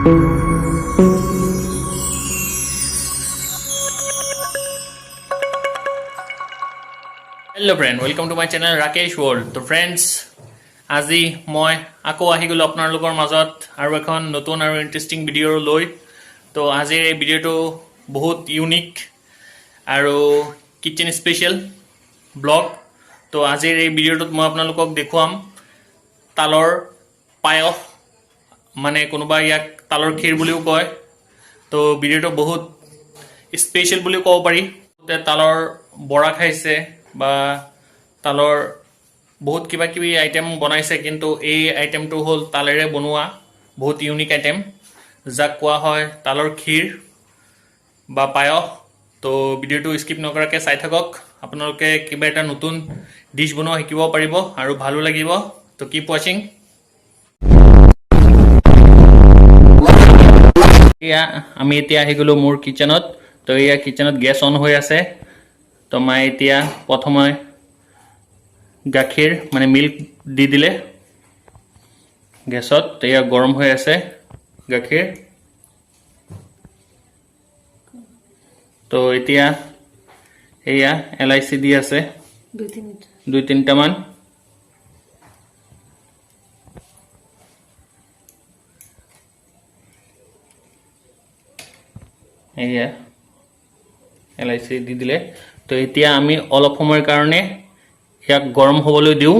Hello friend, welcome to my channel Rakesh World. So friends, আজি মই আকৌ আহি গলো আপোনালোকৰ মাজত আৰু এখন নতুন আৰু ইন্টাৰেষ্টিং ভিডিও লৈ। তো আজিৰ এই ভিডিওটো বহুত ইউনিক আৰু কিচেন স্পেশাল ব্লগ। তো আজিৰ এই ভিডিওটোত মই আপোনালোকক দেখুৱাম তালৰ পায়স, মানে কোনোবা ইয়াক তালৰ ক্ষীৰ বুলিও কয়। তো ভিডিওটো বহুত স্পেশাল বুলিও ক'ব পাৰি। তালৰ বৰা খাইছে বা তালৰ বহুত কিবা কিবি আইটেম বনাইছে, কিন্তু এই আইটেমটো হ'ল তালেৰে বনোৱা বহুত ইউনিক আইটেম, যাক কোৱা হয় তালৰ ক্ষীৰ বা পায়স। তো ভিডিওটো স্কিপ নকৰাকৈ চাই থাকক, আপোনালোকে কিবা এটা নতুন ডিছ বনোৱা শিকিব পাৰিব আৰু ভালো লাগিব। তো কিপ ৱাচিং। এয়া আমি এতিয়া আহি গ'লো মোৰ কিচেনত। তো এয়া কিচেনত গেছ অন হৈ আছে। তো মায়ে এতিয়া প্ৰথমে গাখীৰ মানে মিল্ক দি দিলে গেছত। এয়া গৰম হৈ আছে গাখীৰ। তো এতিয়া এয়া এলাইচি দি আছে দুই তিনিটামান। এয়া এলাইচি দি দিলে। তো এতিয়া আমি অলপ সময়ৰ কাৰণে ইয়াক গৰম হ'বলৈ দিওঁ।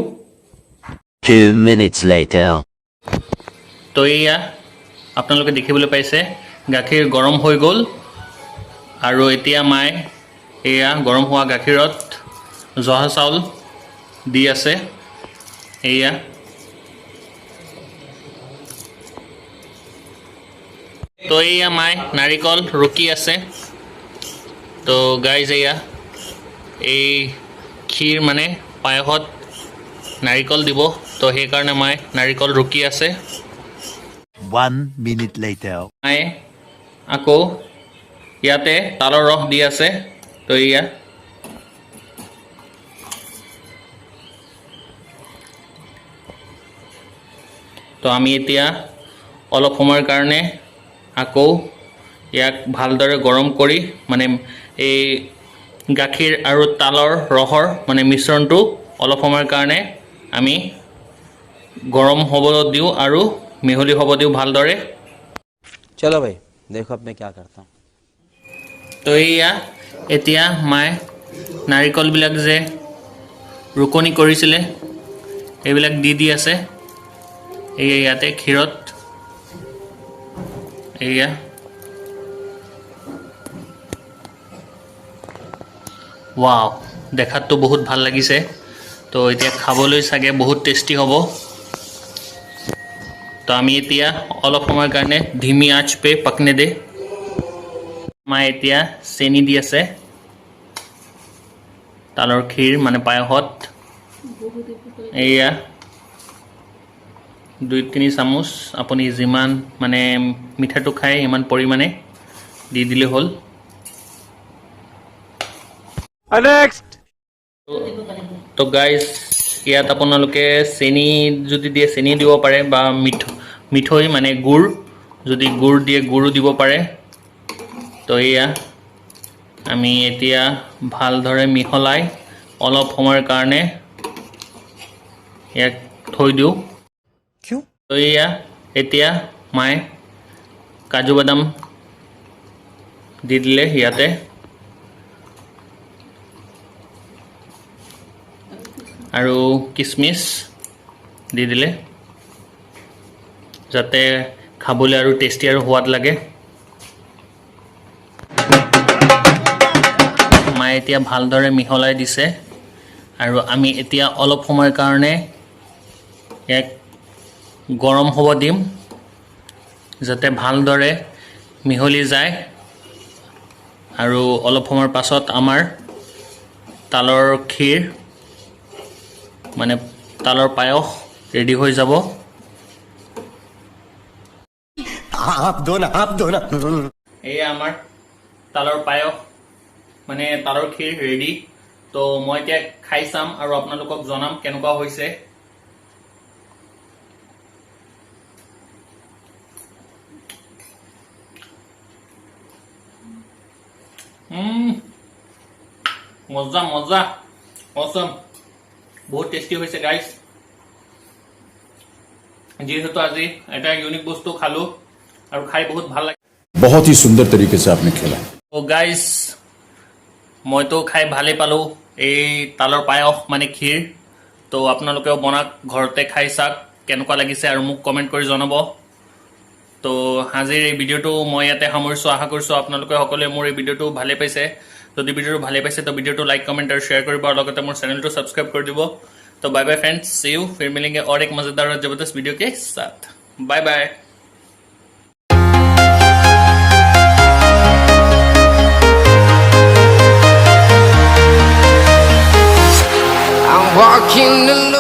2 minutes later. তো এয়া আপোনালোকে দেখিবলৈ পাইছে গাখীৰ গৰম হৈ গ'ল, আৰু এতিয়া মায়ে এয়া গৰম হোৱা গাখীৰত জহা চাউল দি আছে। এয়া তো এয়া মায়ে নাৰিকল ৰুকি আছে। তো গাইজ এয়া এই ক্ষীৰ মানে পায়সত নাৰিকল দিব, তো সেইকাৰণে মায়ে নাৰিকল ৰুকি আছে। 1 minute later. মায়ে আকৌ ইয়াতে তালৰ ৰস দি আছে। তো এয়া তো আমি এতিয়া অলপ সময়ৰ কাৰণে আকৌ ইয়াক ভালদৰে গৰম কৰি, মানে এই গাখীৰ আৰু তালৰ ৰসৰ মানে মিশ্ৰণটো অলপ সময়ৰ কাৰণে আমি গৰম হ'বলৈ দিওঁ আৰু মিহলি হ'ব দিওঁ ভালদৰে। चलो भाई देखो अब मैं क्या करता हूँ। তো এয়া এতিয়া মায়ে নাৰিকলবিলাক যে ৰুকনি কৰিছিলে এইবিলাক দি আছে এয়া ইয়াতে ক্ষীৰত। এয়া ৱাও, দেখাততো বহুত ভাল লাগিছে। তো এতিয়া খাবলৈ চাগে বহুত টেষ্টি হ'ব। তো আমি এতিয়া অলপ সময়ৰ কাৰণে ধিমি আঁচ পে পকনে দে। মায়ে এতিয়া চেনি দি আছে তালৰ ক্ষীৰ মানে পায়সত। এয়া 2-3 চামুচ, আপুনি যিমান মানে মিঠাটো খায় ইমান পৰিমাণে দি দিলে হ'ল। তো গাইজ ইয়াত আপোনালোকে চেনি যদি দিয়ে চেনি দিব পাৰে, বা মিঠৈ মানে গুড় যদি গুড় দিয়ে গুড়ো দিব পাৰে। তো এয়া আমি এতিয়া ভালদৰে মিহলাই অলপ সময়ৰ কাৰণে ইয়াক থৈ দিওঁ। তো এয়া এতিয়া মায়ে কাজু বাদাম দি দিলে ইয়াতে, আৰু কিচমিচ দি দিলে, যাতে খাবলৈ আৰু টেষ্টি আৰু সোৱাদ লাগে। মায়ে এতিয়া ভালদৰে মিহলাই দিছে, আৰু আমি এতিয়া অলপ সময়ৰ কাৰণে ইয়াক গৰম হ'ব দিম, যাতে ভালদৰে মিহলি যায়। আৰু অলপ সময়ৰ পাছত আমাৰ তালৰ ক্ষীৰ মানে তালৰ পায়স ৰেডি হৈ যাব। এয়া আমাৰ তালৰ পায়স মানে তালৰ ক্ষীৰ ৰেডি। তো মই এতিয়া খাই চাম আৰু আপোনালোকক জনাম কেনেকুৱা হৈছে। মজা মজা অসম বহুত টেষ্টি হৈছে গাইজ যিহেতু আজি এটা ইউনিক বস্তু খালো আৰু খাই বহুত ভাল লাগে बहुत ही सुंदर तरीके से आपने खेला তো গাইজ মইতো খাই ভালেই পালো এই তালৰ পায়স মানে ক্ষীৰ তো আপোনালোকেও বনাওক ঘৰতে খাই চাওক কেনেকুৱা লাগিছে আৰু মোক কমেণ্ট কৰি জনাব তো আজিৰ এই ভিডিঅ'টো মই ইয়াতে সামৰিছোঁ আশা কৰিছোঁ আপোনালোকে সকলোৱে মোৰ এই ভিডিঅ'টো ভালে পাইছে যদি ভিডিঅ'টো ভালে পাইছে তো ভিডিঅ'টো লাইক কমেণ্ট আৰু শ্বেয়াৰ কৰিব আৰু লগতে মোৰ চেনেলটো ছাবস্ক্ৰাইব কৰি দিব तो bye bye friends see you फिर मिलेंगे और एक मजेदार और जबरदस्त वीडियो के साथ bye bye I'm walking alone.